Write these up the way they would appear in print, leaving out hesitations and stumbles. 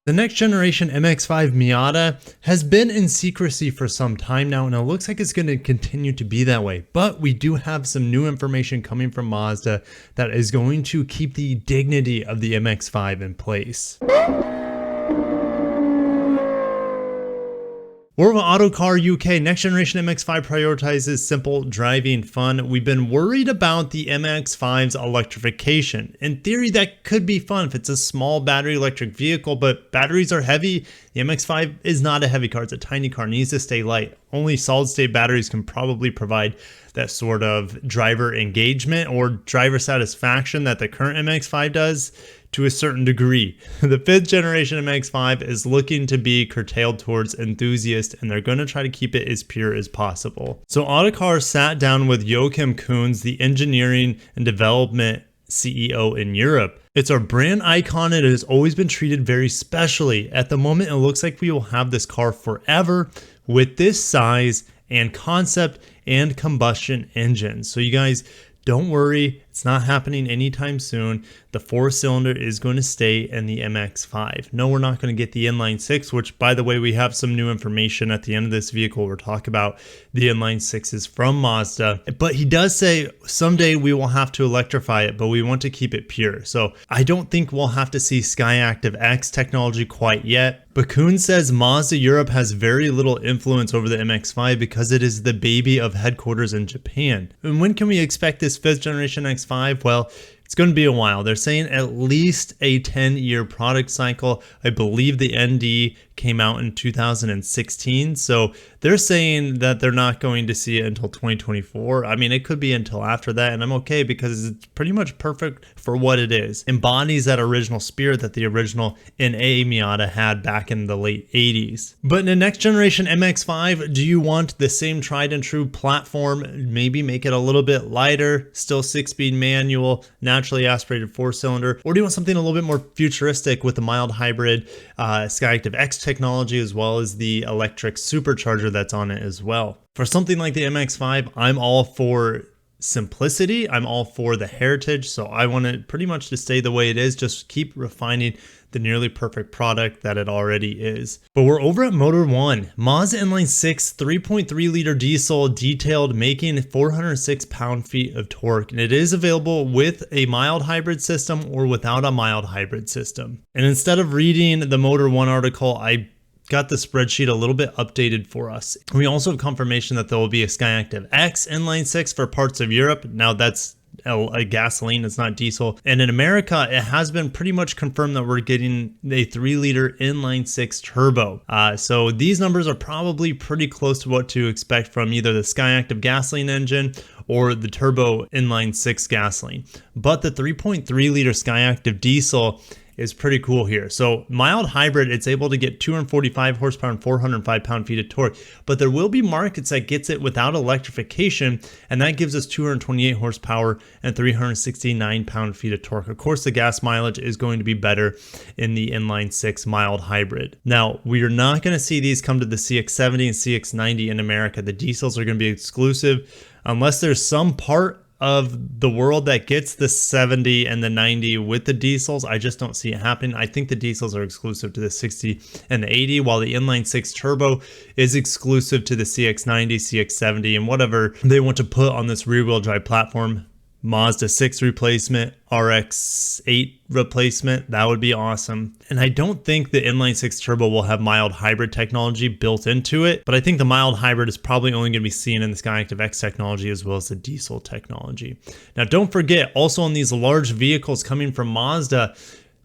The next generation MX-5 Miata has been in secrecy for some time now, and it looks like it's going to continue to be that way. But we do have some new information coming from Mazda that is going to keep the dignity of the MX-5 in place. Orva Autocar UK, next generation MX-5 prioritizes simple driving fun. We've been worried about the MX-5's electrification. In theory, that could be fun if it's a small battery electric vehicle, but batteries are heavy. The MX-5 is not a heavy car, it's a tiny car, it needs to stay light. Only solid state batteries can probably provide that sort of driver engagement or driver satisfaction that the current MX-5 does to a certain degree. The 5th generation MX-5 is looking to be curtailed towards enthusiasts, and they're going to try to keep it as pure as possible. So Autocar sat down with Joachim Kunz, the engineering and development CEO in Europe. It's our brand icon and it has always been treated very specially. At the moment, it looks like we will have this car forever with this size and concept and combustion engine. So you guys, don't worry, it's not happening anytime soon. The 4-cylinder is going to stay in the MX-5. No, we're not going to get the Inline 6, which, by the way, we have some new information at the end of this vehicle. We'll talk about the Inline 6s from Mazda. But he does say someday we will have to electrify it, but we want to keep it pure. So I don't think we'll have to see Skyactiv X technology quite yet. But Kunz says Mazda Europe has very little influence over the MX-5 because it is the baby of headquarters in Japan. And when can we expect this 5th generation X5? Well, it's going to be a while. They're saying at least a 10-year product cycle. I believe the ND came out in 2016. So they're saying that they're not going to see it until 2024. I mean, it could be until after that, and I'm okay because it's pretty much perfect for what it is. Embodies that original spirit that the original NA Miata had back in the late 80s. But in the next generation MX-5, do you want the same tried and true platform? Maybe make it a little bit lighter, still 6-speed manual, naturally aspirated 4-cylinder, or do you want something a little bit more futuristic with the mild hybrid Skyactiv X technology as well as the electric supercharger that's on it as well? For something like the MX-5, I'm all for simplicity. I'm all for the heritage. So I want it pretty much to stay the way it is. Just keep refining the nearly perfect product that it already is. But we're over at Motor 1. Mazda Inline 6 3.3 liter diesel detailed making 406 pound-feet of torque. And it is available with a mild hybrid system or without a mild hybrid system. And instead of reading the Motor 1 article, I got the spreadsheet a little bit updated for us. We also have confirmation that there will be a Skyactiv X Inline 6 for parts of Europe. Now that's a gasoline, it's not diesel. And in America, it has been pretty much confirmed that we're getting a 3-liter Inline 6 turbo. So these numbers are probably pretty close to what to expect from either the Skyactiv gasoline engine or the turbo Inline 6 gasoline. But the 3.3 liter Skyactiv diesel is pretty cool here. So mild hybrid, it's able to get 245 horsepower and 405 pound-feet of torque, but there will be markets that gets it without electrification, and that gives us 228 horsepower and 369 pound-feet of torque. Of course, the gas mileage is going to be better in the Inline 6 mild hybrid. Now, we are not going to see these come to the CX-70 and CX-90 in America. The diesels are going to be exclusive unless there's some part of the world that gets the 70 and the 90 with the diesels. I just don't see it happening. I think the diesels are exclusive to the 60 and the 80, while the Inline 6 turbo is exclusive to the CX-90, CX-70, and whatever they want to put on this rear-wheel drive platform. Mazda 6 replacement, RX-8 replacement, that would be awesome. And I don't think the Inline 6 turbo will have mild hybrid technology built into it, but I think the mild hybrid is probably only going to be seen in the Skyactiv X technology as well as the diesel technology. Now don't forget, also on these large vehicles coming from Mazda,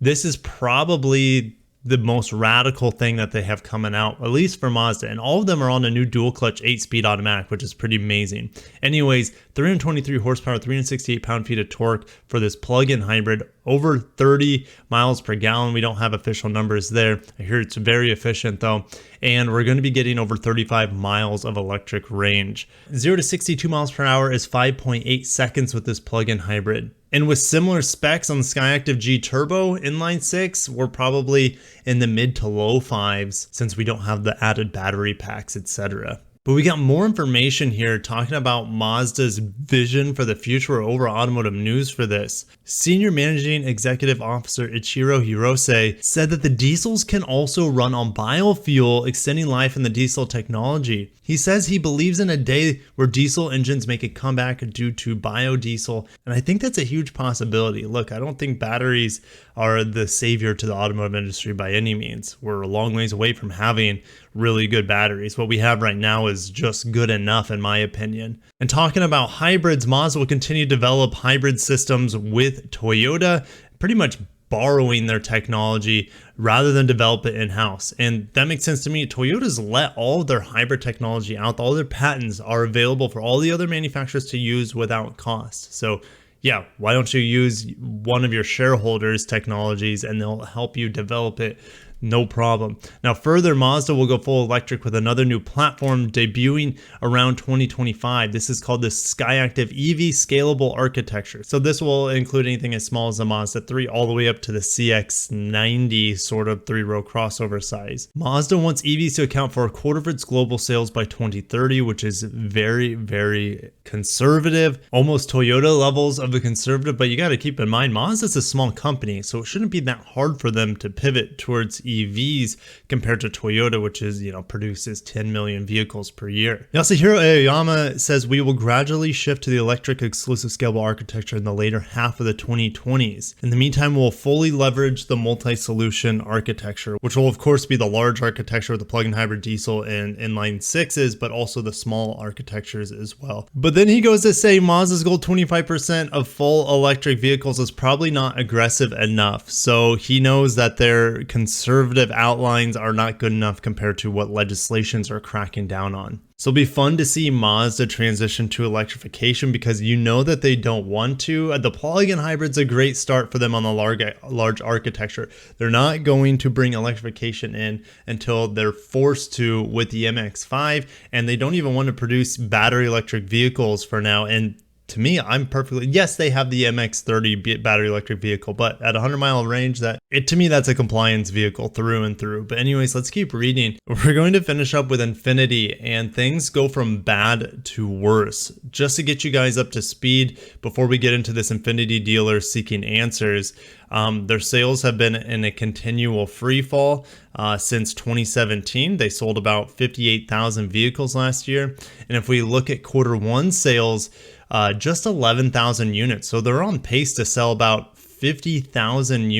this is probably the most radical thing that they have coming out, at least for Mazda, and all of them are on a new dual clutch 8-speed automatic, which is pretty amazing. Anyways, 323 horsepower, 368 pound-feet of torque for this plug-in hybrid, over 30 miles per gallon. We don't have official numbers there. I hear it's very efficient though, and we're going to be getting over 35 miles of electric range. 0 to 62 miles per hour is 5.8 seconds with this plug-in hybrid. And with similar specs on the Skyactiv G Turbo Inline 6, we're probably in the mid to low 5s since we don't have the added battery packs, etc. But we got more information here talking about Mazda's vision for the future or overall automotive news for this. Senior Managing Executive Officer Ichiro Hirose said that the diesels can also run on biofuel, extending life in the diesel technology. He says he believes in a day where diesel engines make a comeback due to biodiesel, and I think that's a huge possibility. Look, I don't think batteries are the savior to the automotive industry by any means. We're a long ways away from having really good batteries. What we have right now is just good enough, in my opinion. And talking about hybrids, Mazda will continue to develop hybrid systems with Toyota, pretty much borrowing their technology rather than develop it in-house. And that makes sense to me. Toyota's let all of their hybrid technology out. All their patents are available for all the other manufacturers to use without cost. So yeah, why don't you use one of your shareholders' technologies and they'll help you develop it? No problem. Now further, Mazda will go full electric with another new platform debuting around 2025. This is called the Skyactiv EV Scalable Architecture. So this will include anything as small as the Mazda 3 all the way up to the CX-90 sort of 3-row crossover size. Mazda wants EVs to account for a quarter of its global sales by 2030, which is very, very conservative, almost Toyota levels of a conservative, but you got to keep in mind Mazda's a small company, so it shouldn't be that hard for them to pivot towards EVs compared to Toyota, which is, produces 10 million vehicles per year. Yasuhiro Aoyama says we will gradually shift to the electric exclusive scalable architecture in the later half of the 2020s. In the meantime, we'll fully leverage the multi-solution architecture, which will of course be the large architecture with the plug-in hybrid diesel and inline 6s, but also the small architectures as well. But then he goes to say Mazda's goal 25% of full electric vehicles is probably not aggressive enough. So he knows that their conservative outlines are not good enough compared to what legislations are cracking down on. So it'll be fun to see Mazda transition to electrification because you know that they don't want to. The plug-in hybrid's a great start for them on the large architecture. They're not going to bring electrification in until they're forced to with the MX-5, and they don't even want to produce battery electric vehicles for now. And to me, yes, they have the MX-30 battery electric vehicle, but at 100-mile range, to me, that's a compliance vehicle through and through. But anyways, let's keep reading. We're going to finish up with Infiniti, and things go from bad to worse. Just to get you guys up to speed before we get into this Infiniti dealer seeking answers, their sales have been in a continual free fall since 2017. They sold about 58,000 vehicles last year. And if we look at Q1 sales, just 11,000 units. So they're on pace to sell about 45,000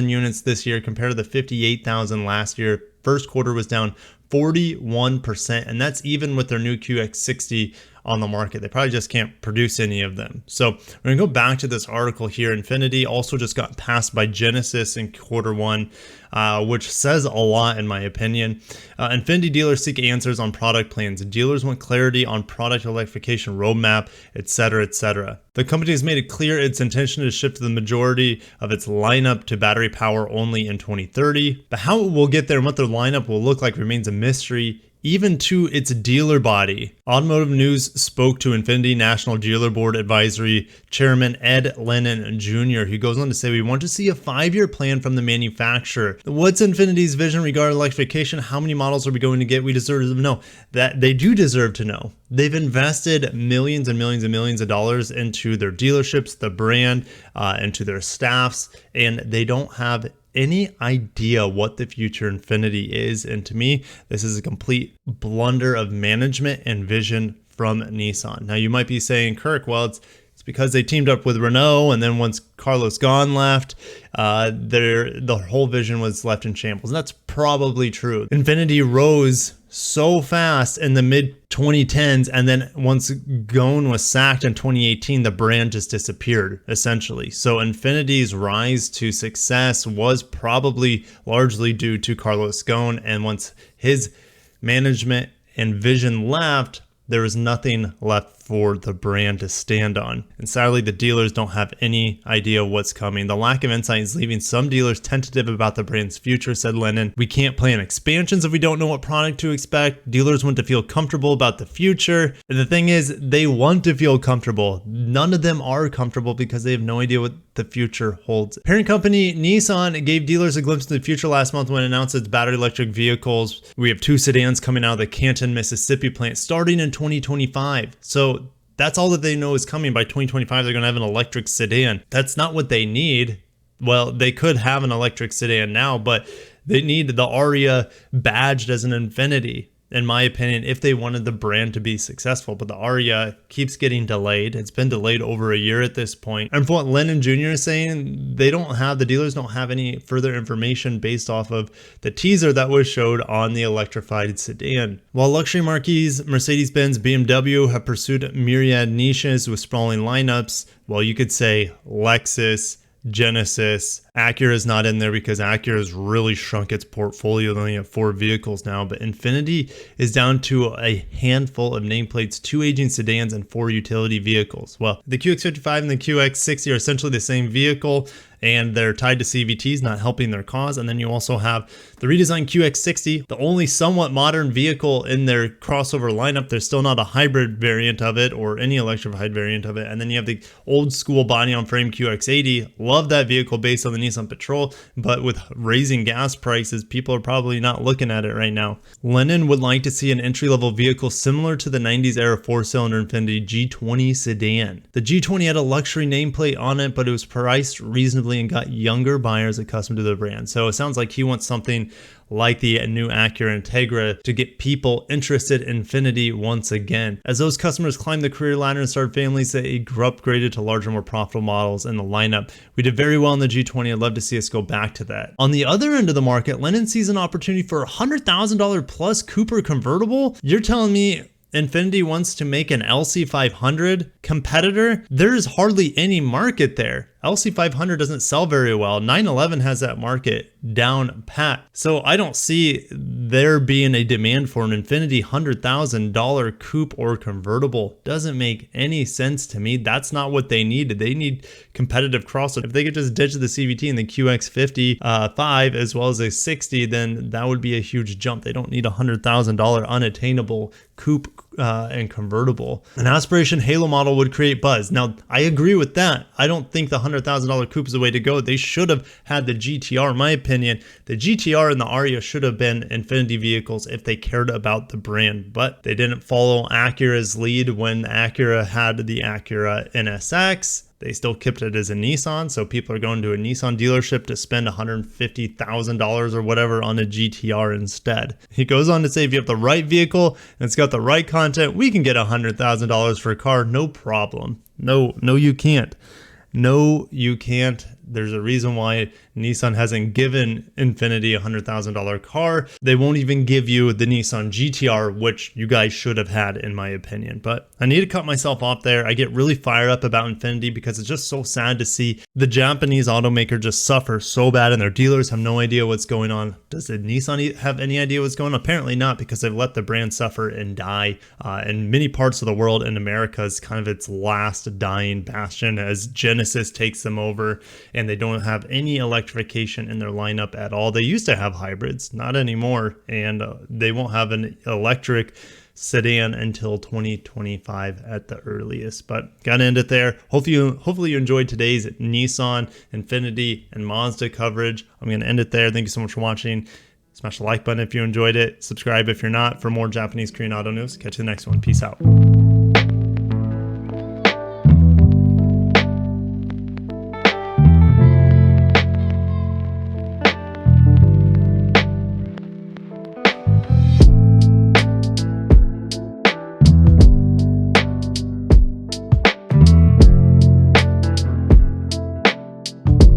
units this year compared to the 58,000 last year. First quarter was down 41%, and that's even with their new QX60 on the market. They probably just can't produce any of them. So we're gonna go back to this article here. Infiniti also just got passed by Genesis in Q1, which says a lot in my opinion. Infiniti dealers seek answers on product plans. Dealers want clarity on product electrification roadmap, etc., etc. The company has made it clear its intention to shift the majority of its lineup to battery power only in 2030. But how it will get there and what their lineup will look like remains a mystery, even to its dealer body. Automotive News spoke to Infiniti National Dealer Board Advisory Chairman Ed Lennon Jr., who goes on to say, we want to see a 5-year plan from the manufacturer. What's Infiniti's vision regarding electrification? How many models are we going to get? We deserve to know. That they do deserve to know. They've invested millions and millions and millions of dollars into their dealerships, the brand, into their staffs, and they don't have any idea what the future Infiniti is. And to me, this is a complete blunder of management and vision from Nissan. Now you might be saying, Kirk, well, it's because they teamed up with Renault, and then once Carlos Ghosn left, the whole vision was left in shambles. And that's probably true. Infiniti rose so fast in the mid 2010s, and then once Ghosn was sacked in 2018, the brand just disappeared essentially. So Infiniti's rise to success was probably largely due to Carlos Ghosn, and once his management and vision left, there was nothing left for the brand to stand on. And sadly, the dealers don't have any idea what's coming. The lack of insight is leaving some dealers tentative about the brand's future, said Lennon. We can't plan expansions if we don't know what product to expect. Dealers want to feel comfortable about the future. And the thing is, they want to feel comfortable. None of them are comfortable because they have no idea what the future holds. Parent company Nissan gave dealers a glimpse into the future last month when it announced its battery electric vehicles. We have 2 sedans coming out of the Canton, Mississippi plant starting in 2025. So that's all that they know is coming. By 2025, they're going to have an electric sedan. That's not what they need. Well, they could have an electric sedan now, but they need the Aria badged as an Infiniti, in my opinion, if they wanted the brand to be successful. But the Aria keeps getting delayed. It's been delayed over a year at this point. And from what Lennon Jr. is saying, the dealers don't have any further information based off of the teaser that was showed on the electrified sedan. While luxury marques Mercedes-Benz, BMW have pursued myriad niches with sprawling lineups, well, you could say Lexus, Genesis, Acura is not in there because Acura has really shrunk its portfolio. They only have 4 vehicles now, but Infiniti is down to a handful of nameplates, 2 aging sedans, and 4 utility vehicles. Well, the QX55 and the QX60 are essentially the same vehicle, and they're tied to CVTs, not helping their cause. And then you also have the redesigned QX60, the only somewhat modern vehicle in their crossover lineup. There's still not a hybrid variant of it or any electrified variant of it. And then you have the old school body on frame QX80. Love that vehicle based on the Nissan Patrol, but with raising gas prices, people are probably not looking at it right now. Lennon would like to see an entry-level vehicle similar to the 90s era 4-cylinder Infiniti G20 sedan. The G20 had a luxury nameplate on it, but it was priced reasonably and got younger buyers accustomed to the brand. So it sounds like he wants something like the new Acura Integra to get people interested in Infiniti once again. As those customers climbed the career ladder and started families, they upgraded to larger, more profitable models in the lineup. We did very well in the G20. I'd love to see us go back to that. On the other end of the market, Lennon sees an opportunity for a $100,000 plus Cooper convertible. You're telling me Infiniti wants to make an LC500 competitor? There is hardly any market there. LC500 doesn't sell very well. 911 has that market down pat. So I don't see there being a demand for an Infiniti $100,000 coupe or convertible. Doesn't make any sense to me. That's not what they needed. They need competitive crossover. If they could just ditch the CVT and the QX55 as well as a 60, then that would be a huge jump. They don't need a $100,000 unattainable coupe and convertible. An aspiration halo model would create buzz. Now, I agree with that. I don't think the $100,000 coupe is the way to go. They should have had the GTR. In my opinion, the GTR and the Aria should have been Infiniti vehicles if they cared about the brand, but they didn't follow Acura's lead when Acura had the Acura NSX. They still kept it as a Nissan, so people are going to a Nissan dealership to spend $150,000 or whatever on a GTR instead. He goes on to say, if you have the right vehicle and it's got the right content, we can get $100,000 for a car, no problem. No, you can't. No, you can't. There's a reason why Nissan hasn't given Infiniti a $100,000 car. They won't even give you the Nissan GTR, which you guys should have had, in my opinion. But I need to cut myself off there. I get really fired up about Infiniti because it's just so sad to see the Japanese automaker just suffer so bad and their dealers have no idea what's going on. Does the Nissan have any idea what's going on? Apparently not, because they've let the brand suffer and die. In many parts of the world, in America is kind of its last dying bastion as Genesis takes them over, and they don't have any electrification in their lineup at all. They used to have hybrids, not anymore, and they won't have an electric sedan until 2025 at the earliest. But gotta end it there. Hopefully you enjoyed today's Nissan, Infiniti, and Mazda coverage. I'm gonna end it there. Thank you so much for watching. Smash the like button if you enjoyed it. Subscribe if you're not for more Japanese Korean auto news. Catch you in the next one. Peace out.